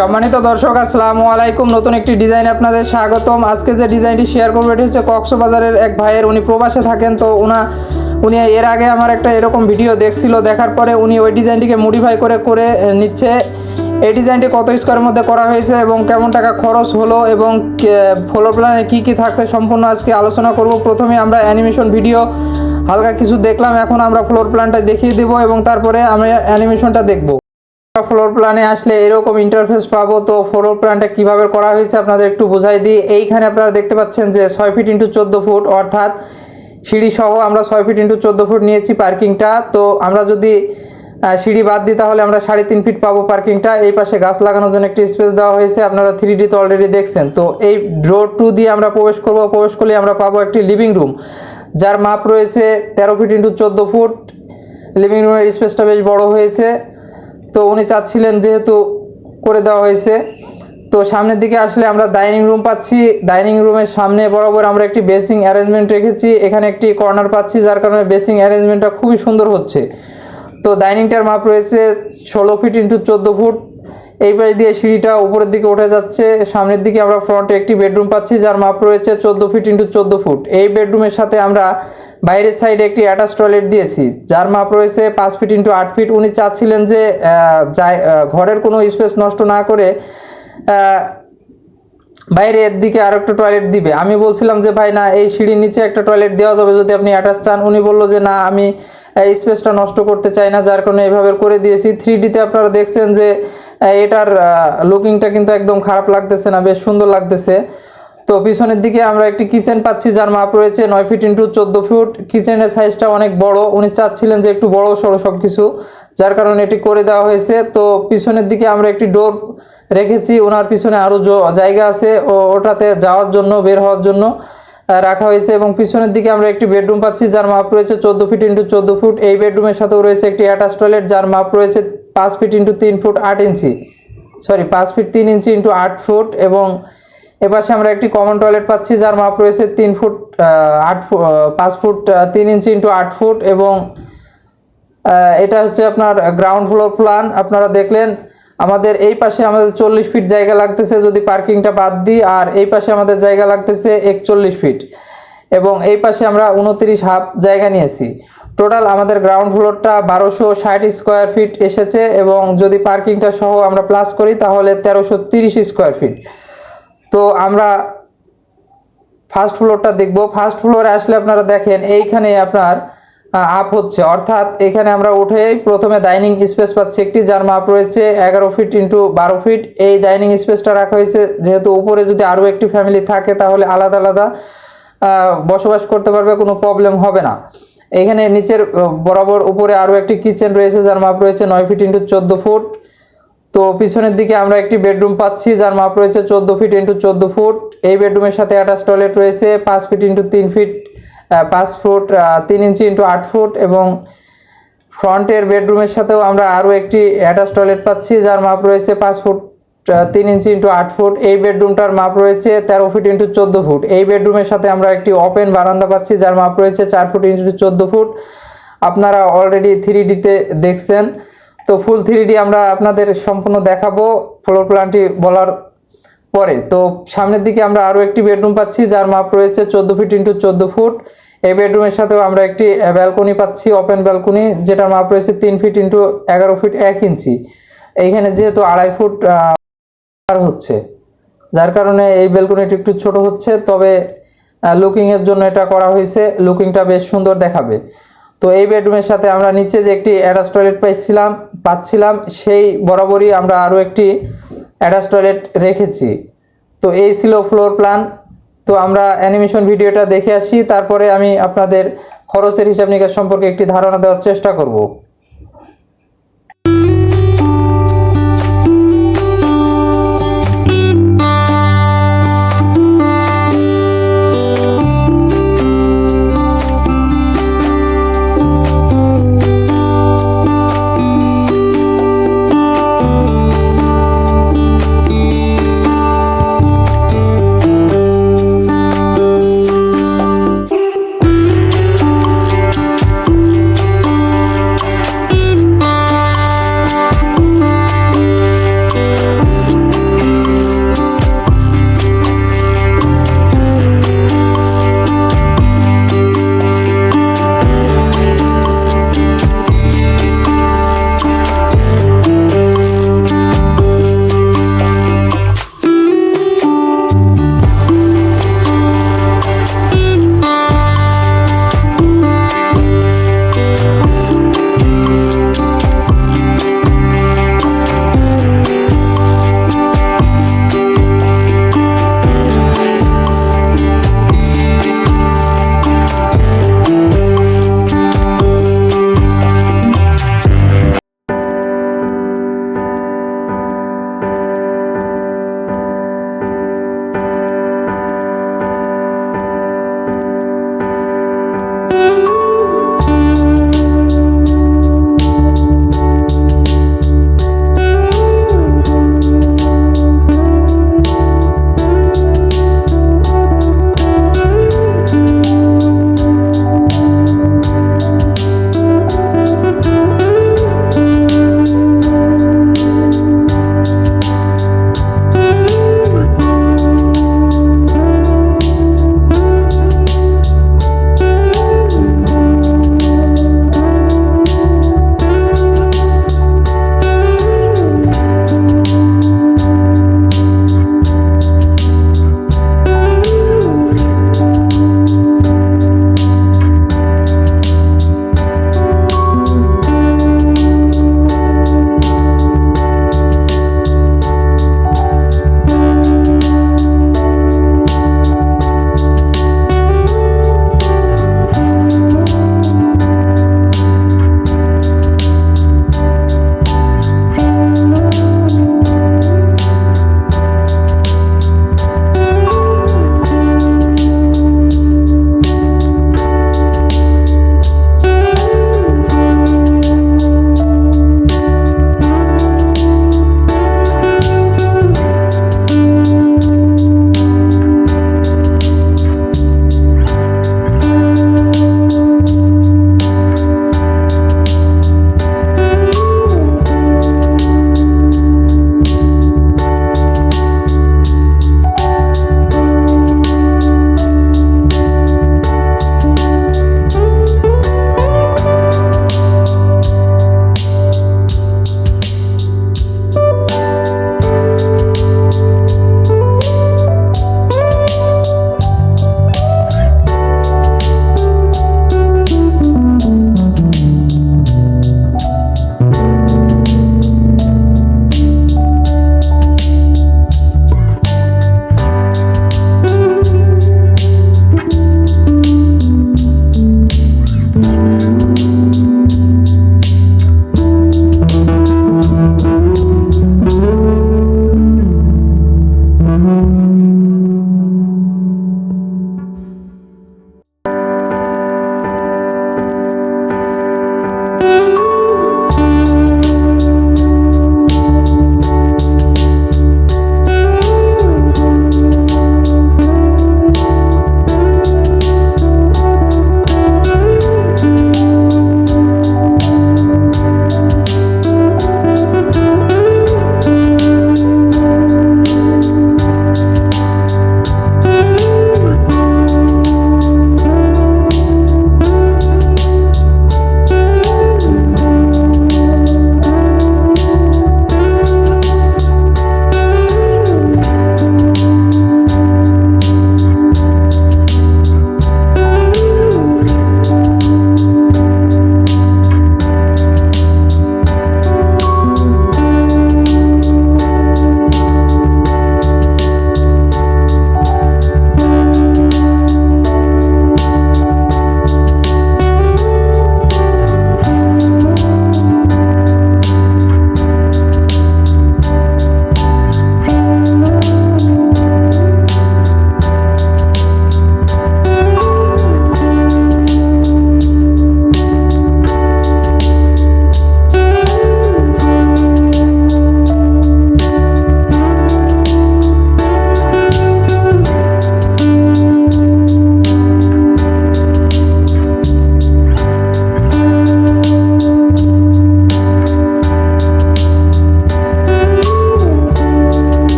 সম্মানিত দর্শক আসসালামু আলাইকুম। নতুন একটি ডিজাইন আপনাদের স্বাগতম। আজকে যে ডিজাইনটি শেয়ার করবো এটি হচ্ছে কক্সবাজারের এক ভাইয়ের, উনি প্রবাসে থাকেন। তো উনি এর আগে আমার একটা এরকম ভিডিও দেখছিল, দেখার পরে উনি ওই ডিজাইনটিকে মডিফাই করে নিচ্ছে। এই ডিজাইনটি কত স্কোয়ারের মধ্যে করা হয়েছে এবং কেমন টাকা খরচ হলো এবং ফ্লোর প্ল্যানে কী কী থাকছে সম্পূর্ণ আজকে আলোচনা করব। প্রথমে আমরা অ্যানিমেশন ভিডিও হালকা কিছু দেখলাম, এখন আমরা ফ্লোর প্ল্যানটা দেখিয়ে দেবো এবং তারপরে আমরা অ্যানিমেশনটা দেখব। ফ্লোর প্ল্যানে আসলে এরকম ইন্টারফেস পাবো। তো ফ্লোর প্ল্যানটা কীভাবে করা হয়েছে আপনাদের একটু বোঝাই দিই। এইখানে আপনারা দেখতে পাচ্ছেন যে 6 ফিট ইন্টু 14 ফুট, অর্থাৎ সিঁড়ি সহ আমরা 6 ফিট ইন্টু 14 ফুট নিয়েছি পার্কিংটা। তো আমরা যদি সিঁড়ি বাদ দিই তাহলে আমরা 3.5 ফিট পাবো পার্কিংটা। এই পাশে গাছ লাগানোর জন্য একটি স্পেস দেওয়া হয়েছে, আপনারা 3D তো অলরেডি দেখছেন। তো এই ডোর 2 দিয়ে আমরা প্রবেশ করব, প্রবেশ করলে আমরা পাবো একটি লিভিং রুম, যার মাপ রয়েছে 13 ফিট ইন্টু 14 ফুট। লিভিং রুমের স্পেসটা বেশ বড় হয়েছে, তো উনি চাচ্ছিলেন যেহেতু করে দেওয়া হয়েছে। তো সামনের দিকে আসলে আমরা ডাইনিং রুম পাচ্ছি। ডাইনিং রুমের সামনে বরাবর আমরা একটি বেসিং অ্যারেঞ্জমেন্ট রেখেছি, এখানে একটি কর্নার পাচ্ছি, যার কারণে বেসিং অ্যারেঞ্জমেন্টটা খুবই সুন্দর হচ্ছে। তো ডাইনিংটার মাপ রয়েছে 16 ফিট ইন্টু 14 ফুট। এই পাশ দিয়ে সিঁড়িটা উপরের দিকে উঠে যাচ্ছে। সামনের দিকে আমরা ফ্রন্টে একটি বেডরুম পাচ্ছি, যার মাপ রয়েছে 14 ফিট ইন্টু 14 ফুট। এই বেডরুমের সাথে আমরা বাইরের সাইডে একটি অ্যাটাচ টয়লেট দিয়েছি, যার মাপ রয়েছে 5 ফিট ইন্টু 8 ফিট। উনি চাচ্ছিলেন যে ঘরের কোনো স্পেস নষ্ট না করে বাইরের দিকে আর একটা টয়লেট দিবে। আমি বলছিলাম যে ভাই না, এই সিঁড়ির নিচে একটা টয়লেট দেওয়া যাবে যদি আপনি অ্যাটাচ চান। উনি বললো যে না, আমি এই স্পেসটা নষ্ট করতে চাই না, যার কারণে এইভাবে করে দিয়েছি। 3Dতে আপনারা দেখছেন যে এটার লুকিংটা কিন্তু একদম খারাপ লাগতেছে না, বেশ সুন্দর লাগতেছে। তো পিছনের দিকে আমরা একটি কিচেন পাচ্ছি, যার মাপ রয়েছে 9 ফিট ইন্টু 14 ফুট। কিচেনের সাইজটা অনেক বড়, উনি চাচ্ছিলেন যে একটু বড় সড়ো সব কিছু, যার কারণে এটি করে দেওয়া হয়েছে। তো পিছনের দিকে আমরা একটি ডোর রেখেছি, ওনার পিছনে আরও জায়গা আছে ওটাতে যাওয়ার জন্য, বের হওয়ার জন্য রাখা হয়েছে। এবং পিছনের দিকে আমরা একটি বেডরুম পাচ্ছি, যার মাপ রয়েছে 14 ফিট ইন্টু 14 ফুট। এই বেডরুমের সাথেও রয়েছে একটি অ্যাটাচ টয়লেট, যার মাপ রয়েছে 5 ফিট ইন্টু 3 ফুট 8 ইঞ্চি, 5 ফিট 3 ইঞ্চি ইন্টু 8 ফুট। এবং এপাশে আমরা একটি কমন টয়লেট পাচ্ছি, যার মাপ রয়েছে 5 ফুট 3 ইঞ্চি ইন্টু 8 ফুট। এবং এটা হচ্ছে আপনার গ্রাউন্ড ফ্লোর প্ল্যান। আপনারা দেখলেন আমাদের এই পাশে আমাদের 40 ফিট জায়গা লাগতেছে যদি পার্কিংটা বাদ দিই, আর এই পাশে আমাদের জায়গা লাগতেছে 41 ফিট, এবং এই পাশে আমরা 29 হাফ জায়গা নিয়েছি। টোটাল আমাদের গ্রাউন্ড ফ্লোরটা 1260 স্কোয়ার ফিট এসেছে, এবং যদি পার্কিংটা সহ আমরা প্লাস করি তাহলে 1330 স্কোয়ার ফিট। তো আমরা ফার্স্ট ফ্লোরটা দেখব। ফার্স্ট ফ্লোরে আসলে আপনারা দেখেন এইখানে আপনার আপ হচ্ছে, অর্থাৎ এখানে আমরা উঠেই প্রথমে ডাইনিং স্পেস পাচ্ছি একটি, যার মাপ রয়েছে 11 ফিট ইন্টু 12 ফিট। এই ডাইনিং স্পেসটা রাখা হয়েছে যেহেতু উপরে যদি আরও একটি ফ্যামিলি থাকে তাহলে আলাদা আলাদা বসবাস করতে পারবে, কোনো প্রবলেম হবে না। এখানে নিচের বরাবর উপরে আরও একটি কিচেন রয়েছে, যার মাপ রয়েছে 9 ফিট ইন্টু 14 ফুট। তো পিছনের দিকে আমরা একটি বেডরুম পাচ্ছি, যার মাপ রয়েছে 14 ফিট ইন্টু 14 ফুট। এই বেডরুমের সাথে অ্যাটাচ টয়লেট রয়েছে 5 ফিট ইন্টু 3 ফিট 5 ফুট 3 ইঞ্চি ইন্টু 8 ফুট। এবং ফ্রন্টের বেডরুমের সাথেও আমরা আরও একটি অ্যাটাচ টয়লেট পাচ্ছি, যার মাপ রয়েছে 5 ফুট 3 ইঞ্চি ইন্টু 8 ফুট। এই বেডরুমটার মাপ রয়েছে 13 ফিট ইন্টু 14 ফুট। এই বেডরুমের সাথে আমরা একটি ওপেন বারান্দা পাচ্ছি, যার মাপ রয়েছে 4 ফুট ইন্টু 14 ফুট। আপনারা অলরেডি 3Dতে দেখছেন, তো ফুল 3D আমরা আপনাদের সম্পূর্ণ দেখাবো ফ্লোর প্ল্যানটি বলার পরে। তো সামনের দিকে আমরা আরও একটি বেডরুম পাচ্ছি, যার মাপ রয়েছে 14 ফিট ইন্টু 14 ফুট। এই বেডরুমের সাথেও আমরা একটি ব্যালকনি পাচ্ছি, ওপেন ব্যালকনি, যেটার মাপ রয়েছে 3 ফিট ইন্টু 11 ফিট 1 ইঞ্চি। এইখানে যেহেতু 2.5 ফুট হচ্ছে, যার কারণে এই ব্যালকনিটি একটু ছোট হচ্ছে, তবে লুকিংয়ের জন্য এটা করা হয়েছে, লুকিংটা বেশ সুন্দর দেখাবে। তো এই বেডরুমের সাথে আমরা নিচে যে একটি অ্যাটাচ টয়লেট পাচ্ছিলাম সেই বরাবরই আমরা আরও একটি অ্যাটাচ টয়লেট রেখেছি। তো এই ছিল ফ্লোর প্ল্যান। তো আমরা অ্যানিমেশন ভিডিওটা দেখে আসি, তারপরে আমি আপনাদের খরচের হিসাব নিকাশ সম্পর্কে একটি ধারণা দেওয়ার চেষ্টা করব।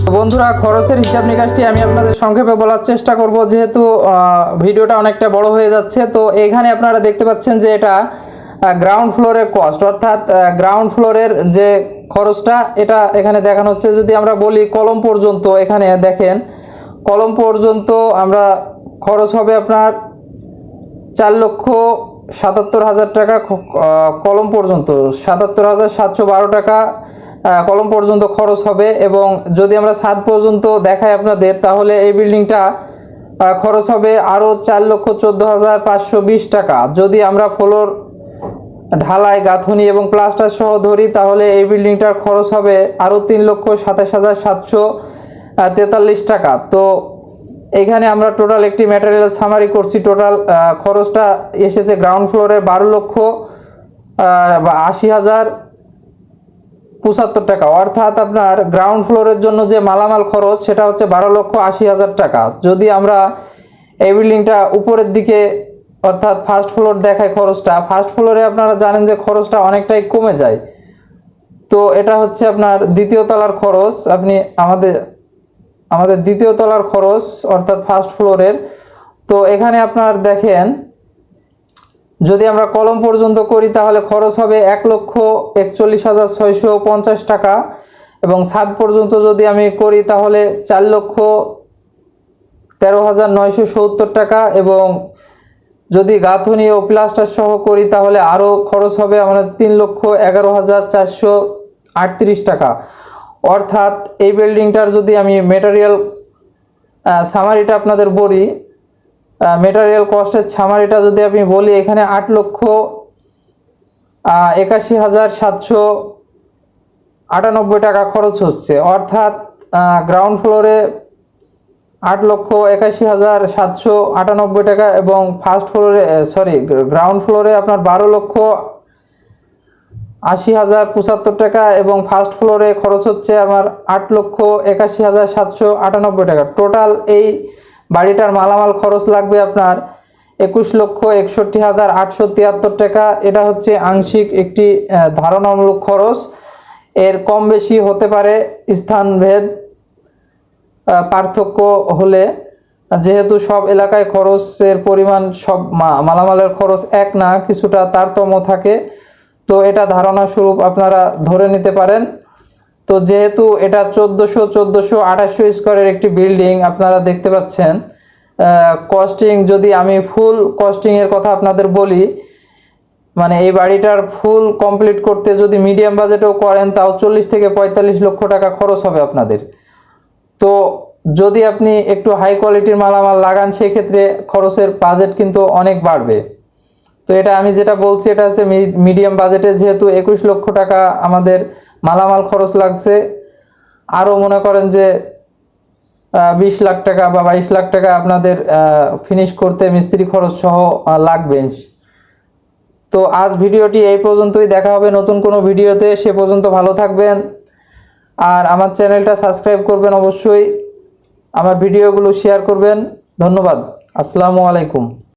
তো বন্ধুরা, খরচের হিসাব নিকাশটি আমি আপনাদের সংক্ষেপে বলার চেষ্টা করব, যেহেতু ভিডিওটা অনেকটা বড় হয়ে যাচ্ছে। তো এখানে আপনারা দেখতে পাচ্ছেন যে এটা গ্রাউন্ড ফ্লোরের কস্ট, অর্থাৎ গ্রাউন্ড ফ্লোরের যে খরচটা এটা এখানে দেখানো হচ্ছে। যদি আমরা বলি কলম পর্যন্ত, এখানে দেখেন কলম পর্যন্ত আমরা খরচ হবে আপনার 4,77,000 টাকা। কলম পর্যন্ত 77,712 টাকা কলম পর্যন্ত খরচ হবে। এবং যদি আমরা ছাদ পর্যন্ত দেখাই আপনাদের, তাহলে এই বিল্ডিংটা খরচ হবে আরও 4,14,520 টাকা। যদি আমরা ফ্লোর ঢালাই, গাঁথনি এবং প্লাস্টার সহ ধরি, তাহলে এই বিল্ডিংটার খরচ হবে আরও 3,27,743 টাকা। তো এইখানে আমরা টোটাল একটি ম্যাটেরিয়াল সামারি করছি। টোটাল খরচটা এসেছে গ্রাউন্ড ফ্লোরের 12,80,075 টাকা। অর্থাৎ আপনার গ্রাউন্ড ফ্লোরের জন্য যে মালামাল খরচ সেটা হচ্ছে 12,80,000 টাকা। যদি আমরা এই বিল্ডিংটা উপরের দিকে অর্থাৎ ফার্স্ট ফ্লোর দেখায়, খরচটা ফার্স্ট ফ্লোরে আপনারা জানেন যে খরচটা অনেকটাই কমে যায়। তো এটা হচ্ছে আপনার দ্বিতীয় তলার খরচ। আপনি আমাদের দ্বিতীয় তলার খরচ অর্থাৎ ফার্স্ট ফ্লোরের। তো এখানে আপনার দেখেন, যদি আমরা কলম পর্যন্ত করি তাহলে খরচ হবে 1,41,650 টাকা। এবং ছাদ পর্যন্ত যদি আমি করি তাহলে 4,13,970 টাকা। এবং যদি গাঁথনি ও প্লাস্টার সহ করি তাহলে আরও খরচ হবে আমাদের 3,11,438 টাকা। অর্থাৎ এই বিল্ডিংটার যদি আমি মেটেরিয়াল সামারিটা আপনাদের বলি, মেটেরিয়াল কস্টের সামারিটা যদি আমি বলি, এখানে 8,81,798 টাকা খরচ হচ্ছে। অর্থাৎ গ্রাউন্ড ফ্লোরে 8,81,798 টাকা এবং ফার্স্ট ফ্লোরে গ্রাউন্ড ফ্লোরে আপনার 12,80,075 টাকা এবং ফার্স্ট ফ্লোরে খরচ হচ্ছে আমার 8,81,798 টাকা। টোটাল এই বাড়িটার মালামাল খরচ লাগবে আপনার 21,61,873 টাকা। এটা হচ্ছে আংশিক একটি ধারণামূলক খরচ। এর কম বেশি হতে পারে স্থানভেদ পার্থক্য হলে, যেহেতু সব এলাকায় খরচের পরিমাণ, সব মালামালের খরচ এক না, কিছুটা তারতম্য থাকে। তো এটা ধারণা স্বরূপ আপনারা ধরে নিতে পারেন। তো যেহেতু এটা 1,400 স্কোয়ারের একটি বিল্ডিং আপনারা দেখতে পাচ্ছেন, কস্টিং যদি আমি ফুল কস্টিংয়ের কথা আপনাদের বলি, মানে এই বাড়িটার ফুল কমপ্লিট করতে যদি মিডিয়াম বাজেটেও করেন তাও 40 থেকে 45 লক্ষ টাকা খরচ হবে আপনাদের। তো যদি আপনি একটু হাই কোয়ালিটির মালামাল লাগান সেক্ষেত্রে খরচের বাজেট কিন্তু অনেক বাড়বে। তো এটা আমি যেটা বলছি এটা হচ্ছে মিডিয়াম বাজেটে, যেহেতু 21 লক্ষ টাকা আমাদের মালামাল খরচ লাগছে। আরও মনে করেন যে 20 লাখ টাকা বা 22 লাখ টাকা আপনাদের ফিনিশ করতে মিস্ত্রি খরচ সহ লাগবে। তো আজ ভিডিওটি এই পর্যন্তই, দেখা হবে নতুন কোনো ভিডিওতে। সে পর্যন্ত ভালো থাকবেন আর আমার চ্যানেলটা সাবস্ক্রাইব করবেন অবশ্যই, আমার ভিডিওগুলো শেয়ার করবেন। ধন্যবাদ। আসসালামু আলাইকুম।